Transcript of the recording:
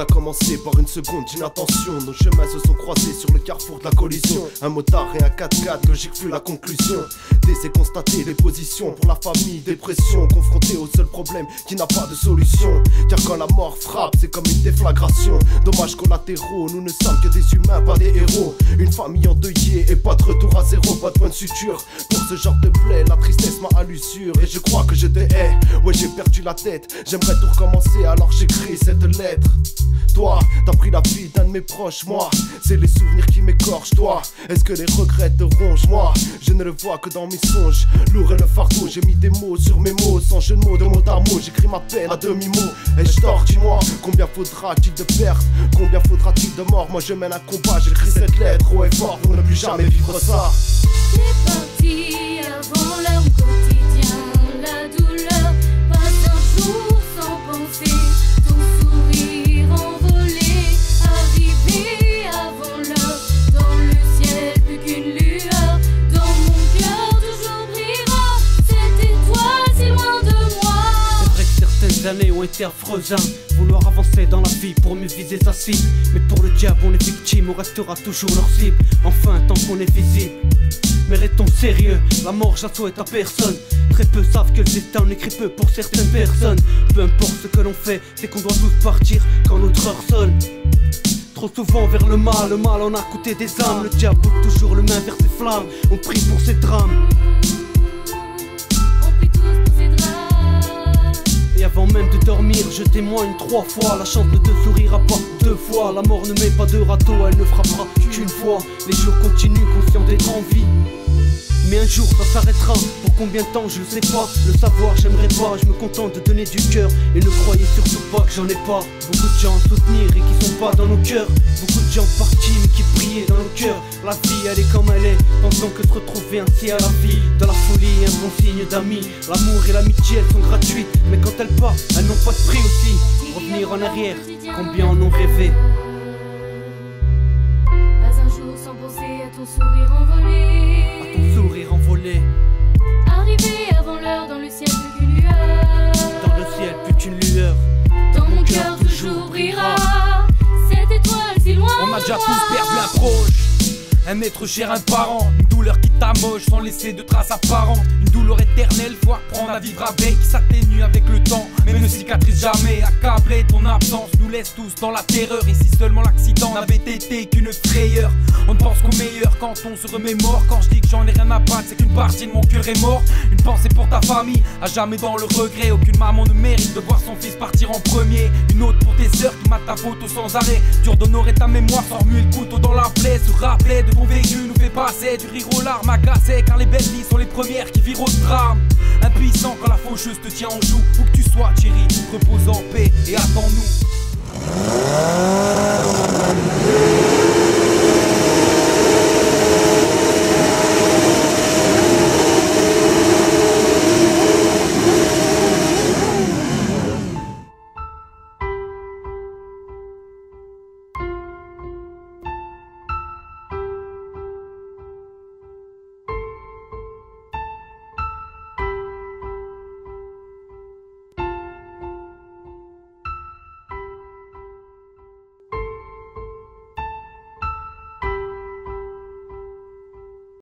a commencé par une seconde d'inattention. Nos chemins se sont croisés sur le carrefour de la collision. Un motard et un 4x4, logique fut la conclusion. Laissez constater les positions pour la famille, dépression, confronté au seul problème qui n'a pas de solution. Car quand la mort frappe, c'est comme une déflagration. Dommages collatéraux, nous ne sommes que des humains, pas des héros. Une famille endeuillée et pas de retour à zéro, pas de point de suture. Pour ce genre de plaie, la tristesse m'a à l'usure et je crois que je te hais. Ouais, j'ai perdu la tête, j'aimerais tout recommencer, alors j'écris cette lettre. Toi, t'as pris la vie d'un de mes proches, moi, c'est les souvenirs qui m'écorchent, toi. Est-ce que les regrets te rongent, moi? Je ne le vois que dans mes songes. Lourd est le fardeau, j'ai mis des mots sur mes mots, sans jeu de mots, de mot à mot, j'écris ma peine à demi-mot. Et je dors, dis-moi, combien faudra-t-il de pertes? Combien faudra-t-il de morts? Moi je mène un combat, j'écris cette lettre haut et fort pour ne plus jamais vivre ça. C'est parti avant leur quotidien, la douleur, pas un jour sans penser, ton sourire envolé, arrivé avant l'heure, dans le ciel plus qu'une lueur, dans mon cœur toujours brillera, cette étoile si loin de moi. C'est vrai que certaines années ont été affreuses, hein. Vouloir avancer dans la vie pour mieux viser sa cible. Mais pour le diable on est victime, on restera toujours leur cible. Enfin tant qu'on est visible. Mais restons sérieux, la mort j'en souhaite à personne. Très peu savent que le destin n'écrit peu pour certaines personnes. Peu importe ce que l'on fait, c'est qu'on doit tous partir quand notre heure sonne. Trop souvent vers le mal en a coûté des âmes. Le diable bouge toujours le main vers ses flammes. On prie pour ces drames. On prie tous pour ces drames. Et avant même de dormir, je témoigne 3 fois. La chance ne te sourira pas 2 fois. La mort ne met pas de râteau, elle ne frappera qu'une fois. Les jours continuent, conscients d'être en vie. Mais un jour ça s'arrêtera, pour combien de temps je ne sais pas. Le savoir j'aimerais pas, je me contente de donner du cœur. Et ne croyez surtout pas que j'en ai pas. Beaucoup de gens à soutenir et qui sont pas dans nos cœurs. Beaucoup de gens partis mais qui brillaient dans nos cœurs. La vie elle est comme elle est, pensant que se retrouver ainsi à la vie. Dans la folie un bon signe d'amis. L'amour et l'amitié elles sont gratuites, mais quand elles partent, elles n'ont pas de prix aussi. Revenir en arrière, combien en ont rêvé. Pas un jour sans penser à ton sourire envolé. Sourire envolé, Arrivé avant l'heure dans le ciel plus qu'une lueur. dans le ciel plus qu'une lueur. Dans mon cœur toujours brillera cette étoile si loin. On a déjà de tous moi. perdu un proche, un être cher, un parent. Une douleur qui t'amoche sans laisser de traces apparentes. Une douleur éternelle, faut apprendre à vivre avec. Qui s'atténue avec le temps, mais ne cicatrise jamais. Accablé, ton absence nous laisse tous dans la terreur. Et si seulement l'accident n'avait été qu'une frayeur. On ne pense qu'au meilleur quand on se remémore. Quand je dis que j'en ai rien à battre, c'est qu'une partie de mon cœur est mort. Une pensée pour ta famille, à jamais dans le regret. Aucune maman ne mérite de voir son fils partir en premier. Une autre pour tes sœurs qui matent ta photo sans arrêt. Dur d'honorer ta mémoire sans remuer le couteau dans la plaie. Se rappeler de ton vécu nous fait passer du rire aux larmes agacées. Car les belles vies sont les premières qui virent au drame. Impuissant quand la faucheuse te tient en joue. Où que tu sois Thierry, repose en paix et attends-nous.